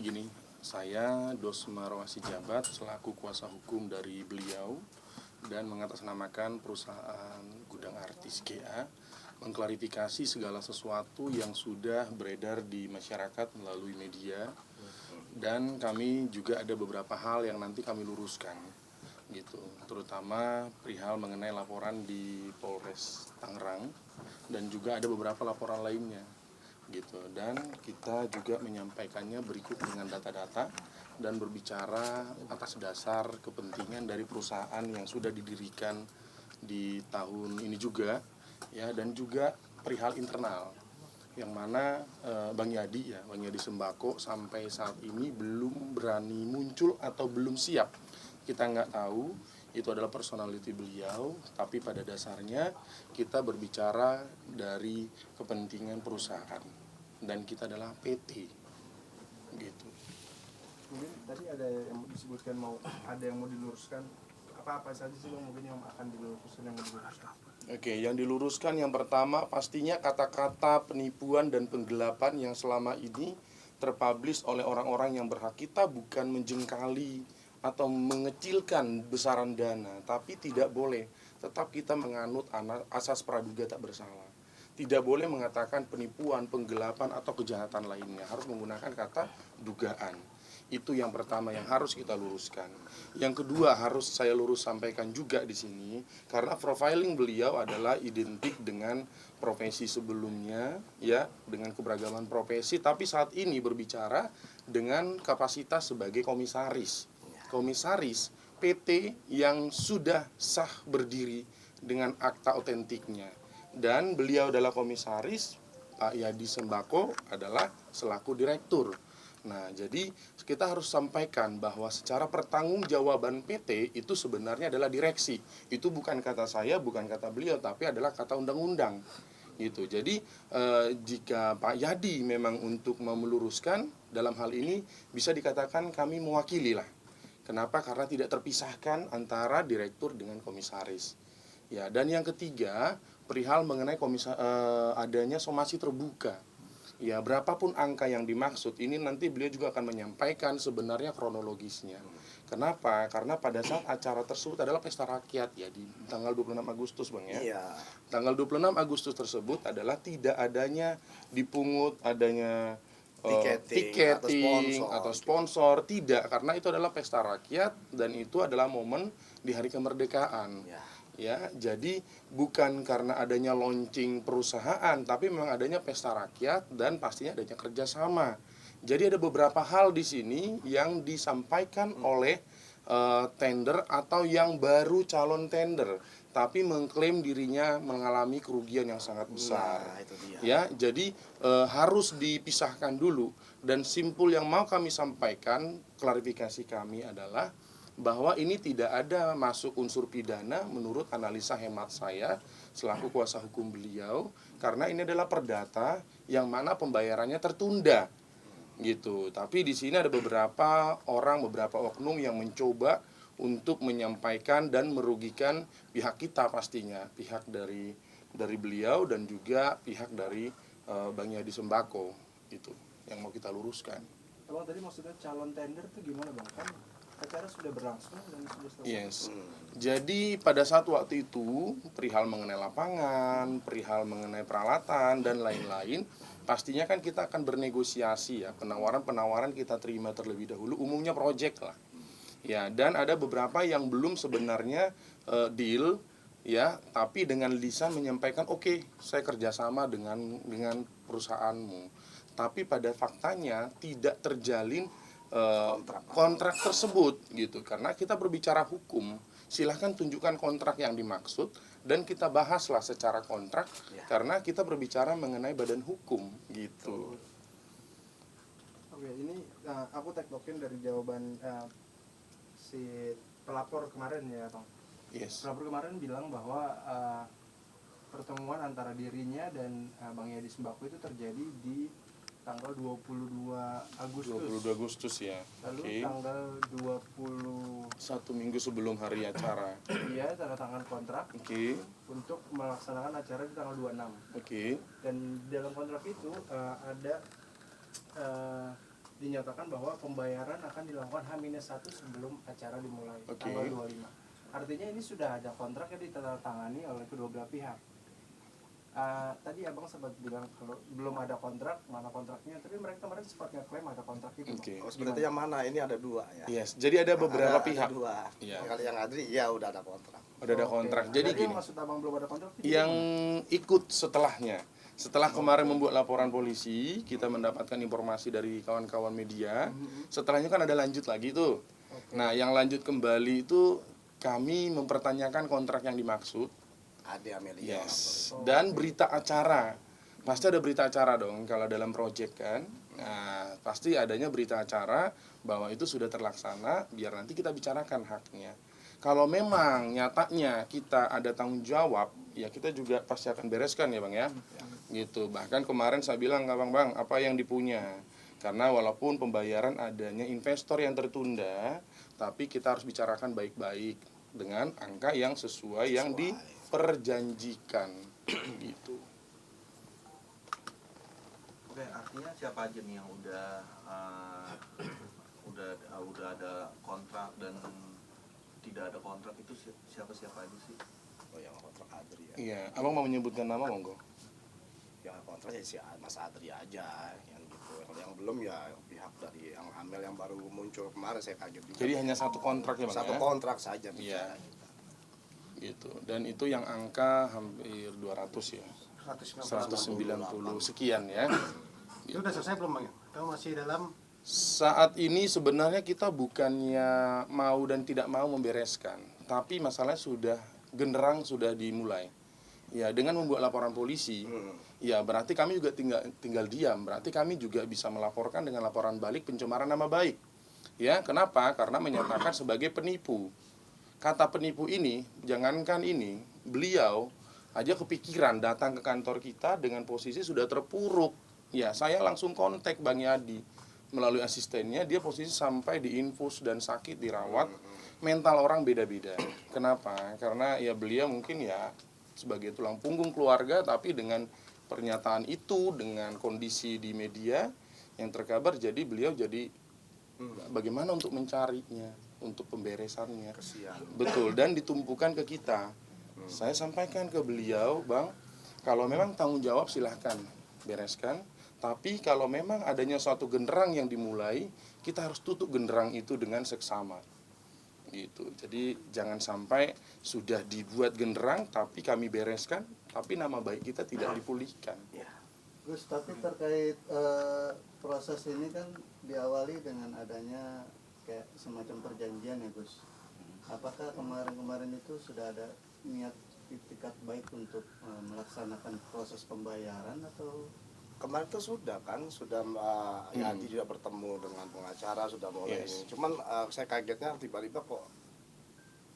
begini, saya Dosma Rawasi Jabat selaku kuasa hukum dari beliau dan mengatasnamakan perusahaan Gudang Artis GA mengklarifikasi segala sesuatu yang sudah beredar di masyarakat melalui media, dan kami juga ada beberapa hal yang nanti kami luruskan gitu, terutama perihal mengenai laporan di Polres Tangerang dan juga ada beberapa laporan lainnya gitu, dan kita juga menyampaikannya berikut dengan data-data dan berbicara atas dasar kepentingan dari perusahaan yang sudah didirikan di tahun ini juga ya, dan juga perihal internal yang mana Bang Yadi Sembako sampai saat ini belum berani muncul atau belum siap. Kita nggak tahu itu adalah personality beliau, tapi pada dasarnya kita berbicara dari kepentingan perusahaan dan kita adalah PT gitu. Mungkin tadi ada yang disebutkan ada yang mau diluruskan, apa saja sih Bang mungkin yang akan diluruskan, yang mau diluruskan? Oke, yang diluruskan yang pertama pastinya kata-kata penipuan dan penggelapan yang selama ini terpublish oleh orang-orang yang berhak. Kita bukan menjengkali atau mengecilkan besaran dana, tapi tidak boleh. Tetap kita menganut asas praduga tak bersalah. Tidak boleh mengatakan penipuan, penggelapan atau kejahatan lainnya. Harus menggunakan kata dugaan. Itu yang pertama yang harus kita luruskan. Yang kedua harus saya sampaikan juga di sini, karena profiling beliau adalah identik dengan profesi sebelumnya ya, dengan keberagaman profesi, tapi saat ini berbicara dengan kapasitas sebagai komisaris PT yang sudah sah berdiri dengan akta otentiknya, dan beliau adalah komisaris, Pak Yadi Sembako adalah selaku direktur. Nah, jadi kita harus sampaikan bahwa secara pertanggungjawaban PT itu sebenarnya adalah direksi. Itu bukan kata saya, bukan kata beliau, tapi adalah kata undang-undang. Gitu. Jadi jika Pak Yadi memang untuk meluruskan dalam hal ini, bisa dikatakan kami mewakili lah. Kenapa? Karena tidak terpisahkan antara direktur dengan komisaris. Ya, dan yang ketiga, perihal mengenai adanya somasi terbuka. Ya, berapapun angka yang dimaksud, ini nanti beliau juga akan menyampaikan sebenarnya kronologisnya. Kenapa? Karena pada saat acara tersebut adalah pesta rakyat ya, di tanggal 26 Agustus Bang ya. Iya. Tanggal 26 Agustus tersebut adalah tidak adanya dipungut adanya tiketing atau sponsor, tidak, karena itu adalah pesta rakyat dan itu adalah momen di hari kemerdekaan. Ya, jadi bukan karena adanya launching perusahaan, tapi memang adanya pesta rakyat dan pastinya adanya kerjasama. Jadi ada beberapa hal di sini yang disampaikan oleh tender atau yang baru calon tender, tapi mengklaim dirinya mengalami kerugian yang sangat besar. Nah, itu dia. Ya, jadi harus dipisahkan dulu. Dan simpul yang mau kami sampaikan, klarifikasi kami adalah bahwa ini tidak ada masuk unsur pidana menurut analisa hemat saya selaku kuasa hukum beliau, karena ini adalah perdata yang mana pembayarannya tertunda gitu. Tapi di sini ada beberapa orang, beberapa oknum yang mencoba untuk menyampaikan dan merugikan pihak kita, pastinya pihak dari beliau dan juga pihak dari Bang Yadi Sembako, itu yang mau kita luruskan. Abang tadi maksudnya calon tender itu gimana Bang? Kan acara sudah berlangsung dan sudah selesai. Yes. Jadi pada saat waktu itu perihal mengenai lapangan, perihal mengenai peralatan dan lain-lain, pastinya kan kita akan bernegosiasi ya, penawaran-penawaran kita terima terlebih dahulu, umumnya project lah. Ya, dan ada beberapa yang belum sebenarnya deal ya, tapi dengan lisan menyampaikan oke, saya kerjasama dengan perusahaanmu. Tapi pada faktanya tidak terjalin kontrak tersebut gitu, karena kita berbicara hukum, silahkan tunjukkan kontrak yang dimaksud dan kita bahaslah secara kontrak ya. Karena kita berbicara mengenai badan hukum gitu. Oke, ini aku tektokin dari jawaban si pelapor kemarin ya Bang. Yes. Pelapor kemarin bilang bahwa pertemuan antara dirinya dan Bang Yadi Sembako itu terjadi di tanggal 22 Agustus ya. Lalu tanggal 20 1 minggu sebelum hari acara. Iya, tanda tangan kontrak. Untuk melaksanakan acara di tanggal 26. Dan dalam kontrak itu ada dinyatakan bahwa pembayaran akan dilakukan H-1 sebelum acara dimulai, Oke. tanggal 25. Artinya ini sudah ada kontrak yang ditandatangani oleh kedua belah pihak. Tadi abang sempat bilang kalau belum ada kontrak, mana kontraknya, tapi mereka kemarin sempat ngeklaim ada kontrak itu. Oke. Oh, sebenarnya yang mana? Ini ada dua ya. Yes, jadi ada beberapa pihak. Ada dua. Iya. Kalau yang Adri ya udah ada kontrak. Udah ada kontrak. Jadi Yang gini, maksud abang belum ada kontrak itu yang gimana? ikut setelahnya. Setelah kemarin membuat laporan polisi, kita mendapatkan informasi dari kawan-kawan media. Setelahnya kan ada lanjut lagi tuh. Nah, yang lanjut kembali itu kami mempertanyakan kontrak yang dimaksud. Ada Amelia. Yes. Dan berita acara. Pasti ada berita acara dong kalau dalam proyek kan. Nah, pasti adanya berita acara bahwa itu sudah terlaksana biar nanti kita bicarakan haknya. Kalau memang nyatanya kita ada tanggung jawab, ya kita juga pasti akan bereskan ya Bang ya. Gitu. Bahkan kemarin saya bilang, Bang, apa yang dipunya? Karena walaupun pembayaran adanya investor yang tertunda, tapi kita harus bicarakan baik-baik dengan angka yang sesuai yang diperjanjikan gitu. Oke, artinya siapa aja nih yang udah ada kontrak dan tidak ada kontrak itu siapa aja sih? Oh, yang kontrak Adri ya. Iya, Abang mau menyebutkan nama monggo. Yang kontrak ya si Mas Adri aja yang gitu. Kalau yang belum ya pihak dari yang Amel yang baru muncul kemarin saya kaget juga. Jadi hanya satu kontrak ya Bang satu ya? kontrak saja Iya. bicara kita. Gitu. Dan itu yang angka hampir 200 ya. 190 sekian ya. Itu udah selesai belum Bang? Atau masih dalam? Saat ini sebenarnya kita bukannya mau dan tidak mau membereskan, tapi masalahnya sudah genderang sudah dimulai. Ya, dengan membuat laporan polisi, ya berarti kami juga tinggal diam. Berarti kami juga bisa melaporkan dengan laporan balik pencemaran nama baik. Ya, kenapa? Karena menyatakan sebagai penipu. Kata penipu ini, jangankan ini, beliau aja kepikiran datang ke kantor kita dengan posisi sudah terpuruk. Ya, saya langsung kontak Bang Yadi melalui asistennya, dia posisi sampai diinfus dan sakit dirawat. Mental orang beda-beda. Kenapa? Karena ya beliau mungkin ya sebagai tulang punggung keluarga, tapi dengan pernyataan itu, dengan kondisi di media yang terkabar, jadi beliau jadi bagaimana untuk mencarinya, untuk pemberesannya. Kesian. Betul, dan ditumpukan ke kita. Saya sampaikan ke beliau, Bang, kalau memang tanggung jawab silahkan bereskan, tapi kalau memang adanya suatu genderang yang dimulai, kita harus tutup genderang itu dengan seksama. Gitu. Jadi jangan sampai sudah dibuat genderang tapi kami bereskan, tapi nama baik kita tidak dipulihkan. Ya. Gus, tapi terkait proses ini kan diawali dengan adanya kayak semacam perjanjian ya Gus. Apakah kemarin-kemarin itu sudah ada niat itikat baik untuk melaksanakan proses pembayaran atau? Kemarin itu sudah Yadi juga bertemu dengan pengacara sudah mulai Yes. ini. Cuman saya kagetnya tiba-tiba kok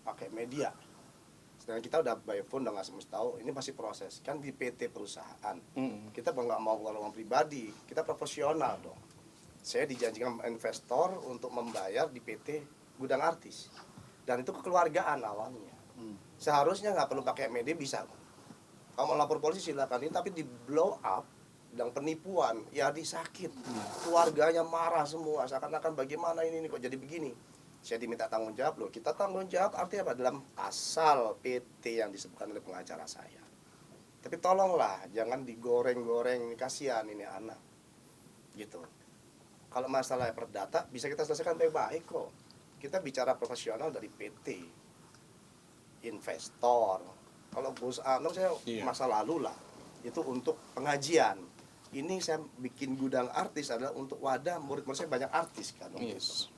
pakai media. Sedangkan kita udah by phone udah ngasih tahu ini masih proses kan di PT perusahaan. Kita nggak mau uang pribadi, kita profesional dong. Saya dijanjikan investor untuk membayar di PT Gudang Artis dan itu kekeluargaan awalnya. Seharusnya nggak perlu pakai media bisa. Kalau mau lapor polisi silakan ini, tapi di blow up dan penipuan, ya disakit, keluarganya marah semua, seakan-akan bagaimana ini kok jadi begini. Saya diminta tanggung jawab loh, kita tanggung jawab artinya apa? Dalam pasal PT yang disebutkan oleh pengacara saya. Tapi tolonglah, jangan digoreng-goreng, kasihan ini anak, gitu. Kalau masalah perdata bisa kita selesaikan baik-baik kok. Kita bicara profesional dari PT, investor. Kalau Gus Anung saya masa lalu lah, itu untuk pengajian. Ini saya bikin gudang artis adalah untuk wadah murid-murid saya banyak artis kan. Yes.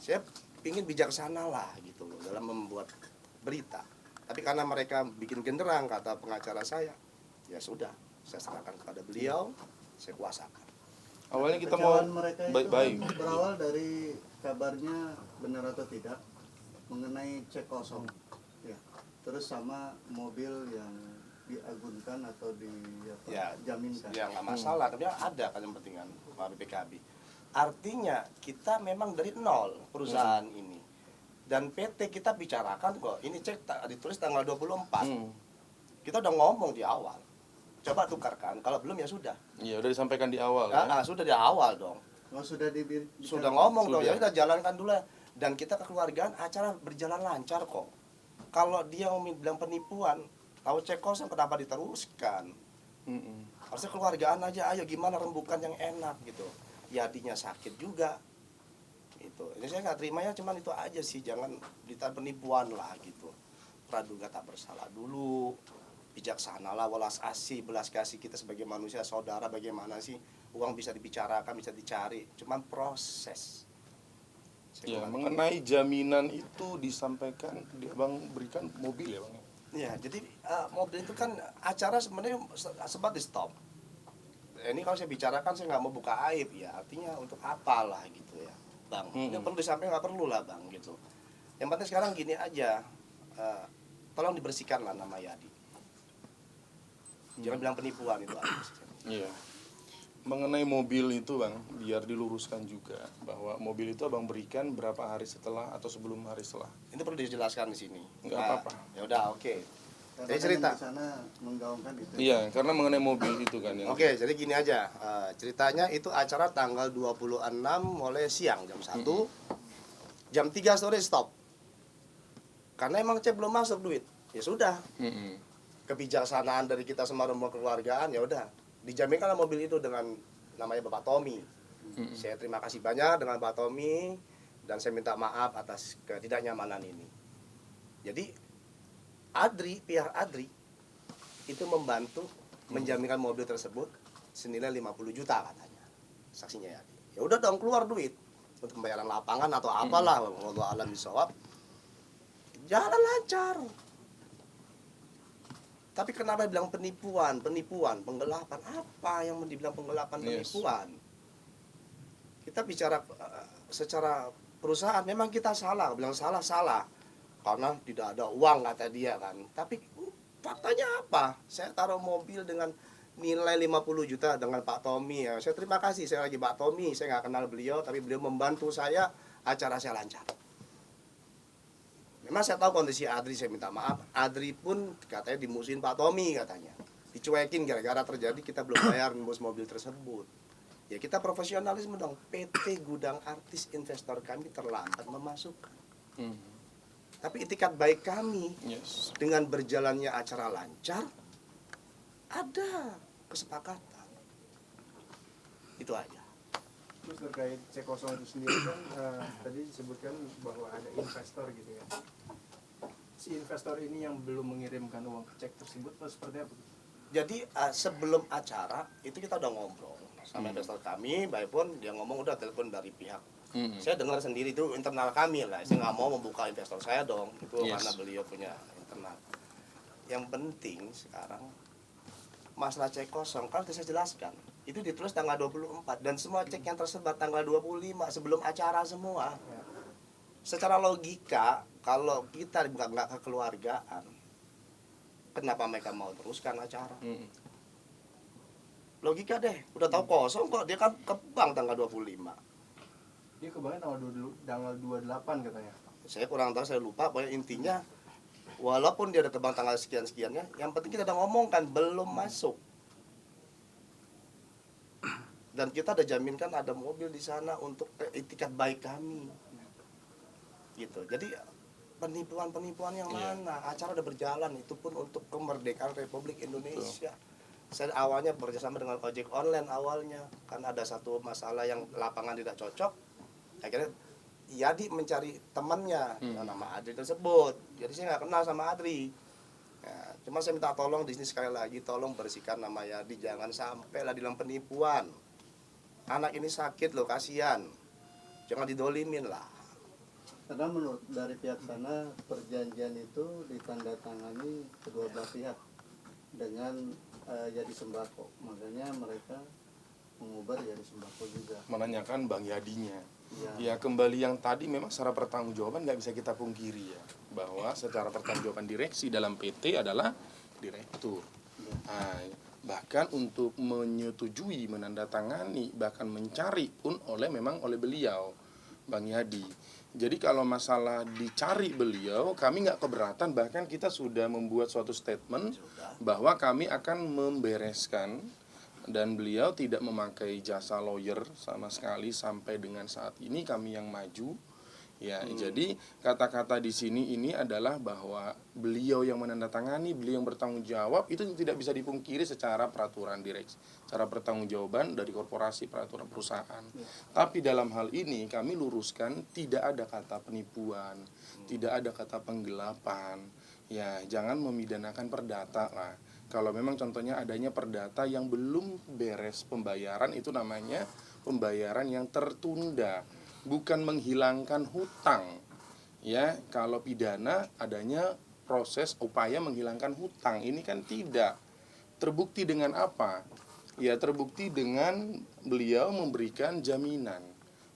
Saya ingin bijaksana lah gitu loh dalam membuat berita. Tapi karena mereka bikin genderang kata pengacara saya, ya sudah saya serahkan kepada beliau, saya kuasakan. Awalnya kita mau Kecewaan mereka itu baik-baik. kan berawal dari kabarnya benar atau tidak mengenai cek kosong. Ya. Terus sama mobil yang diagunkan atau dijaminkan. Ya nggak masalah, tapi ada kan yang penting kan BPKB. Artinya kita memang dari nol perusahaan ini. Dan PT kita bicarakan kok, ini cek ditulis tanggal 24. Kita udah ngomong di awal. Coba tukarkan, kalau belum ya sudah. Iya, udah disampaikan di awal ya. Sudah di awal dong. Oh, sudah Sudah ngomong dong, Sudah. ya udah jalankan dulu ya. Dan kita kekeluargaan acara berjalan lancar kok. Kalau dia mau bilang penipuan, tahu cek kosong kenapa diteruskan? Harusnya keluargaan aja, ayo gimana rembukan yang enak gitu. Yadinya sakit juga. Itu. Ini saya nggak terima ya, cuman itu aja sih, jangan ditahan penipuan lah gitu. Praduga tak bersalah dulu. Bijaksanalah, welas asih, belas kasih kita sebagai manusia saudara, bagaimana sih uang bisa dibicarakan, bisa dicari, cuman proses. Ya, mengenai jaminan itu disampaikan, Bang berikan mobil ya Bang. Ya, jadi mobil itu kan acara sebenarnya sempat di stop. Ini kalau saya bicarakan saya nggak mau buka aib ya, artinya untuk apalah gitu ya, Bang. Yang perlu disampaikan nggak perlu lah Bang gitu. Yang penting sekarang gini aja, tolong dibersihkan lah nama Yadi. Jangan bilang penipuan itu aja. Iya. Mengenai mobil itu Bang, biar diluruskan juga bahwa mobil itu Abang berikan berapa hari setelah atau sebelum hari setelah. Itu perlu dijelaskan di sini. Nggak apa-apa. Ya udah, oke. Karena Jadi kan cerita. yang di sana menggaungkan itu. Iya, karena mengenai mobil itu kan yang Oke, jadi gini aja. Ceritanya itu acara tanggal 26 mulai siang jam 1. Jam 3 sore stop. Karena emang cek belum masuk duit. Ya sudah. Kebijaksanaan dari kita sama rombongan kekeluargaan, ya udah. Dijaminkanlah mobil itu dengan namanya Bapak Tommy. Saya terima kasih banyak dengan Pak Tommy dan saya minta maaf atas ketidaknyamanan ini. Jadi pihak Adri itu membantu menjaminkan mobil tersebut senilai 50 juta katanya. Saksinya ya. Ya udah dong, keluar duit untuk pembayaran lapangan atau apalah, wallahu a'lam bishawab. Jalan lancar. Tapi kenapa bilang penipuan, penggelapan? Apa yang mau dibilang penggelapan, penipuan? Kita bicara secara perusahaan, memang kita salah, bilang salah. Karena tidak ada uang kata dia kan. Tapi faktanya apa? Saya taruh mobil dengan nilai 50 juta dengan Pak Tommy ya. Saya terima kasih, saya lagi Pak Tommy, saya nggak kenal beliau, tapi beliau membantu saya, acara saya lancar. Memang saya tahu kondisi Adri, saya minta maaf. Adri pun katanya dimusuhin Pak Tommy katanya. Dicuekin gara-gara terjadi kita belum bayar nembus mobil tersebut. Ya kita profesionalisme dong. PT Gudang Artis investor kami terlambat memasukkan. Tapi itikat baik kami dengan berjalannya acara lancar, ada kesepakatan. Itu aja. Terus terkait C0 itu sendiri kan tadi disebutkan bahwa ada investor gitu ya. Si investor ini yang belum mengirimkan uang ke cek tersebut atau seperti apa? Jadi sebelum acara itu kita udah ngobrol sama investor kami, baik pun dia ngomong udah telepon dari pihak. Saya dengar sendiri itu internal kami lah. Saya nggak mau membuka investor saya dong, itu karena beliau punya internal. Yang penting sekarang masalah cek kosong kan saya jelaskan. Itu ditulis tanggal 24 dan semua cek yang tersebar tanggal 25 sebelum acara semua. Secara logika kalau kita nggak kekeluargaan, kenapa mereka mau teruskan acara? Logika deh, udah tahu kosong kok, dia kan ke bank tanggal 25. Dia kebanyakan tanggal 28 katanya. Saya kurang tahu, saya lupa, pokoknya intinya walaupun dia ada ke bank tanggal sekian-sekiannya, yang penting kita udah ngomongkan belum masuk. Dan kita udah jaminkan ada mobil di sana untuk itikat baik kami. Gitu. Jadi penipuan yang mana? Acara udah berjalan, itu pun untuk kemerdekaan Republik Indonesia. Saya awalnya bekerjasama dengan ojek online awalnya, kan ada satu masalah yang lapangan tidak cocok. Akhirnya Yadi mencari temannya, nama Adri tersebut. Jadi saya nggak kenal sama Adri. Ya, cuma saya minta tolong di sini sekali lagi, tolong bersihkan nama Yadi, jangan sampai lah dalam penipuan. Anak ini sakit loh, kasihan. Jangan didolimin lah. Karena menurut dari pihak sana perjanjian itu ditandatangani kedua belah pihak dengan jadi sembako, makanya mereka mengubah jadi sembako juga. menanyakan Bang Yadinya. Ya. Ya kembali yang tadi memang secara pertanggungjawaban nggak bisa kita pungkiri ya bahwa secara pertanggungjawaban direksi dalam PT adalah direktur. Nah, bahkan untuk menyetujui, menandatangani, bahkan mencari pun memang oleh beliau, Bang Yadi. Jadi kalau masalah dicari beliau, kami nggak keberatan, bahkan kita sudah membuat suatu statement bahwa kami akan membereskan Dan beliau tidak memakai jasa lawyer sama sekali sampai dengan saat ini kami yang maju. Ya, jadi kata-kata di sini ini adalah bahwa beliau yang menandatangani, beliau yang bertanggung jawab, itu tidak bisa dipungkiri secara peraturan direksi, secara pertanggungjawaban dari korporasi, peraturan perusahaan. Tapi dalam hal ini kami luruskan, tidak ada kata penipuan, tidak ada kata penggelapan. Ya, jangan memidanakan perdata lah. Kalau memang contohnya adanya perdata yang belum beres pembayaran, itu namanya pembayaran yang tertunda, bukan menghilangkan hutang. Ya, kalau pidana adanya proses upaya menghilangkan hutang. Ini kan tidak. Terbukti dengan apa? Ya, terbukti dengan beliau memberikan jaminan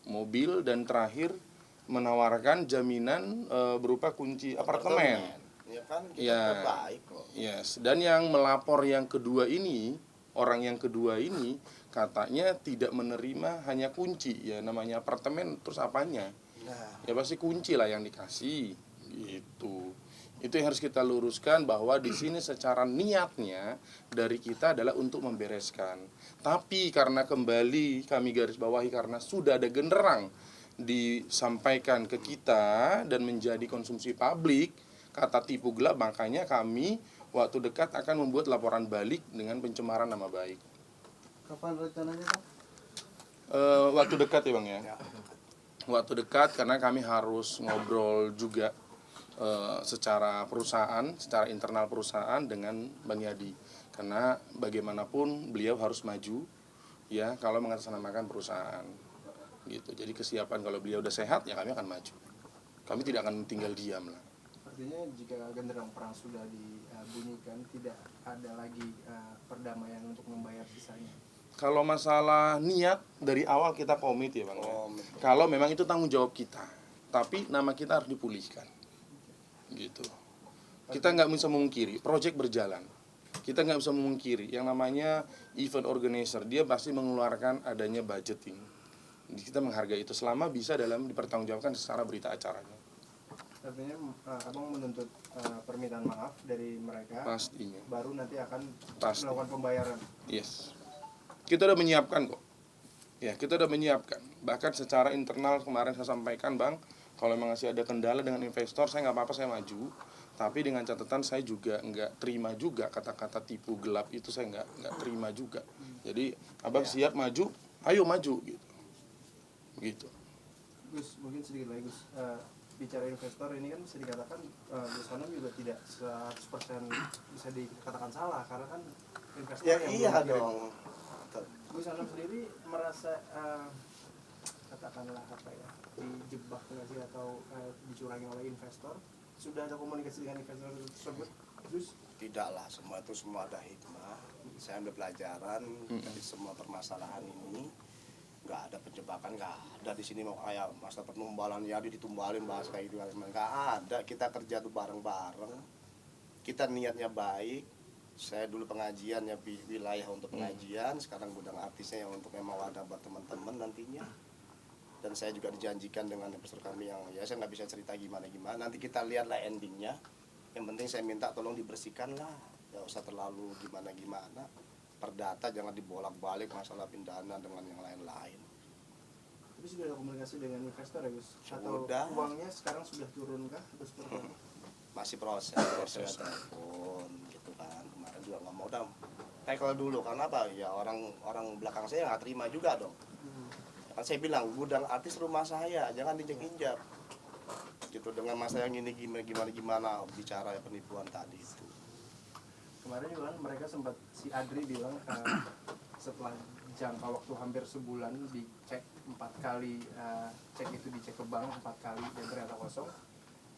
mobil dan terakhir menawarkan jaminan berupa kunci apartemen. Ya kan, kita Ya, baik kok. yes. Dan yang melapor yang kedua ini, orang yang kedua ini katanya tidak menerima hanya kunci, ya namanya apartemen, terus apanya? Nah, Ya pasti kunci lah yang dikasih, gitu. Itu yang harus kita luruskan, bahwa di sini secara niatnya dari kita adalah untuk membereskan. Tapi karena kembali kami garis bawahi, karena sudah ada genderang disampaikan ke kita dan menjadi konsumsi publik kata tipu gelap, makanya kami waktu dekat akan membuat laporan balik dengan pencemaran nama baik. Kapan rencananya, Pak? Waktu dekat ya Bang ya. ya. Waktu dekat, karena kami harus ngobrol juga secara perusahaan, secara internal perusahaan dengan Bang Yadi. Karena bagaimanapun beliau harus maju ya kalau mengatasnamakan perusahaan. Gitu. Jadi kesiapan kalau beliau udah sehat ya kami akan maju. Kami tidak akan tinggal diam lah. Artinya jika genderang perang sudah dibunyikan, tidak ada lagi perdamaian untuk membayar sisanya. Kalau masalah niat, dari awal kita komit ya Bang. Komit. Kalau memang itu tanggung jawab kita, tapi nama kita harus dipulihkan. Gitu. Kita nggak bisa memungkiri, proyek berjalan. Kita nggak bisa memungkiri, yang namanya event organizer, dia pasti mengeluarkan adanya budgeting. Kita menghargai itu selama bisa dalam dipertanggungjawabkan secara berita acaranya. Artinya abang menuntut permintaan maaf dari mereka, Pastinya. baru nanti akan Pasti. melakukan pembayaran. Yes. Kita udah menyiapkan kok. Ya, kita udah menyiapkan. Bahkan secara internal kemarin saya sampaikan, Bang, kalau memang masih ada kendala dengan investor, saya nggak apa-apa, saya maju. Tapi dengan catatan saya juga nggak terima juga kata-kata tipu gelap itu, saya nggak terima juga. Jadi, Abang siap maju, ayo maju gitu. Gitu. Gus, mungkin sedikit lagi Gus, bicara investor ini kan bisa dikatakan Gus Hanum juga tidak 100% bisa dikatakan salah, karena kan investor Ya yang iya belum dong. Gus Hanum sendiri merasa katakanlah apa ya, dijebak nggak sih, atau dicurangi oleh investor? Sudah ada komunikasi dengan investor tersebut, Gus? Tidaklah, semua ada hikmah. Saya ambil pelajaran dari semua permasalahan ini. Nggak ada penjebakan, nggak ada di sini mau kayak masa penumbalan ya ditumbalin bahasa kayak gitu, nggak ada. Kita kerja tuh bareng-bareng, kita niatnya baik. Saya dulu pengajian ya, wilayah untuk pengajian, sekarang gudang artisnya yang untuk memang wadah buat teman-teman nantinya. Dan saya juga dijanjikan dengan investor kami yang ya saya nggak bisa cerita gimana-gimana, nanti kita lihatlah endingnya. Yang penting saya minta tolong dibersihkan lah, nggak usah terlalu gimana-gimana. Perdata jangan dibolak-balik masalah pindana dengan yang lain-lain. Tapi sudah ada komunikasi dengan investor ya Gus? Atau Sudah. uangnya sekarang sudah turunkah? Gus, Masih proses. Telepon gitu kan, kemarin juga nggak mau tackle dulu, karena apa ya, orang belakang saya nggak terima juga dong. Kan saya bilang gudang artis rumah saya, jangan injak-injak gitu dengan masa yang ini gimana bicara penipuan tadi itu. Kemarin juga kan mereka sempat, si Adri bilang setelah jangka waktu hampir sebulan dicek 4 kali, cek itu dicek ke bank 4 kali dan ternyata kosong.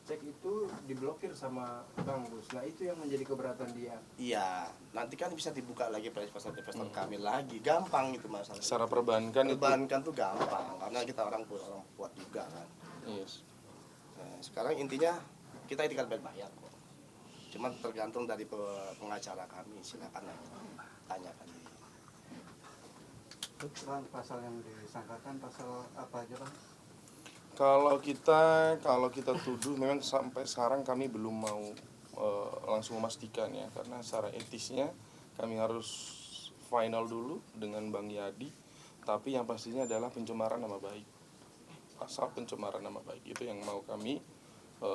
Cek itu diblokir sama Bang Gus. Nah itu yang menjadi keberatan dia. Iya, nanti kan bisa dibuka lagi investor kami lagi, gampang itu masalah. Secara perbankan itu. Perbankan tuh gampang, karena kita orang kuat juga kan. Yes. Nah, sekarang intinya kita tinggal bayar kok. Cuman tergantung dari pengacara kami, silakan aja tanyakan. Bang, pasal yang disangkakan pasal apa aja, Bang? Kalau kita tuduh, memang sampai sekarang kami belum mau langsung memastikan ya, karena secara etisnya kami harus final dulu dengan Bang Yadi, tapi yang pastinya adalah pencemaran nama baik. Pasal pencemaran nama baik itu yang mau kami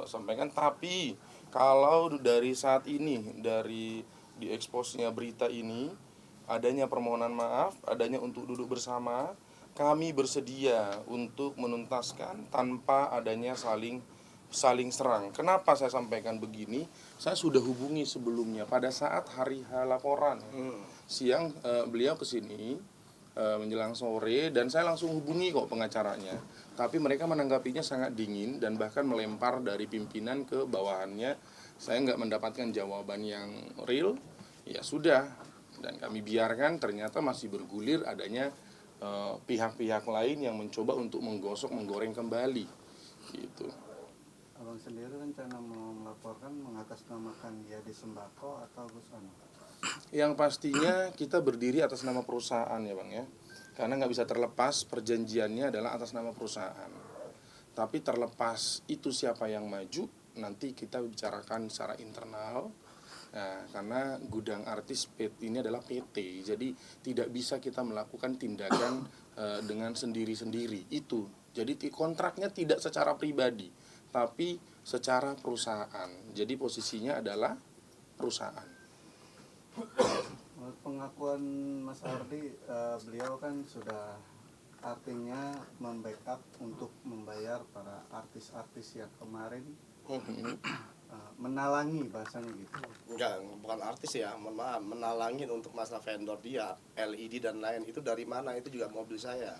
sampaikan. Tapi kalau dari saat ini, dari dieksposnya berita ini, adanya permohonan maaf, adanya untuk duduk bersama, kami bersedia untuk menuntaskan tanpa adanya saling serang. Kenapa saya sampaikan begini? Saya sudah hubungi sebelumnya pada saat hari H laporan. Siang beliau ke sini menjelang sore dan saya langsung hubungi kok pengacaranya. Tapi mereka menanggapinya sangat dingin dan bahkan melempar dari pimpinan ke bawahannya. Saya nggak mendapatkan jawaban yang real. Ya sudah, dan kami biarkan, ternyata masih bergulir adanya pihak-pihak lain yang mencoba untuk menggoreng kembali gitu. Abang sendiri rencana mau melaporkan mengatasnamakan Yadi Sembako atau Gus Ano? Yang pastinya kita berdiri atas nama perusahaan ya Bang ya, karena nggak bisa terlepas perjanjiannya adalah atas nama perusahaan. Tapi terlepas itu siapa yang maju, nanti kita bicarakan secara internal. Nah, karena gudang artis PT ini adalah PT, jadi tidak bisa kita melakukan tindakan dengan sendiri-sendiri itu. Jadi kontraknya tidak secara pribadi, tapi secara perusahaan. Jadi posisinya adalah perusahaan. Menurut pengakuan Mas Ardi, beliau kan sudah artinya membackup untuk membayar para artis-artis yang kemarin menalangi bahasanya gitu. Enggak, bukan artis ya, mohon maaf, menalangin untuk masalah vendor dia, LED dan lain itu dari mana, itu juga mobil saya.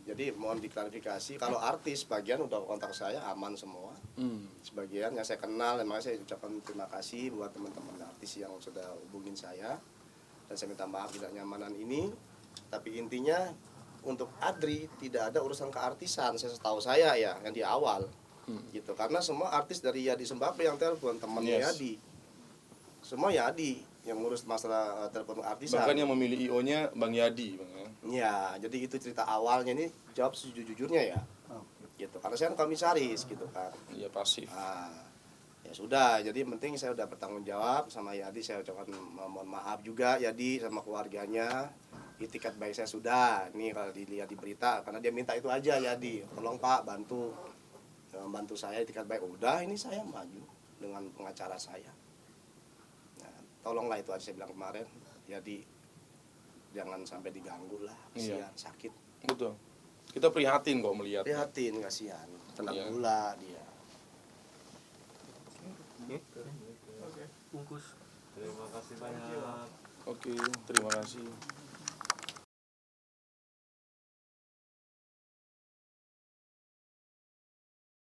Jadi mohon diklarifikasi, kalau artis sebagian udah kontak saya aman semua. Sebagian yang saya kenal, memang saya ucapkan terima kasih buat teman-teman artis yang sudah hubungin saya. Dan saya minta maaf tidak nyamanan ini. Tapi intinya untuk Adri tidak ada urusan keartisan, saya setahu saya ya, yang di awal. Gitu, karena semua artis dari Yadi Sembako yang telepon temannya Yadi. Semua Yadi yang ngurus masalah telepon artisan. Bahkan yang memilih IO-nya Bang Yadi, Bang ya. Ya, jadi itu cerita awalnya, ini jawab sejujurnya ya. Gitu. Karena saya kan komisaris gitu kan. Iya pasif. Nah, ya sudah, jadi penting saya udah bertanggung jawab sama Yadi, saya ucapkan mohon maaf juga Yadi sama keluarganya. Itikat baik saya sudah. Ini kalau dilihat di berita karena dia minta itu aja Yadi. Tolong Pak bantu saya itikat baik. Udah, ini saya maju dengan pengacara saya. Nah, tolonglah itu aja saya bilang kemarin. Jadi jangan sampai diganggu lah, kasihan, sakit. Betul. Kita prihatin kok melihat. Prihatin, kasihan, tenang Iya. gula dia. Bungkus. Terima kasih banyak. Oke, terima kasih.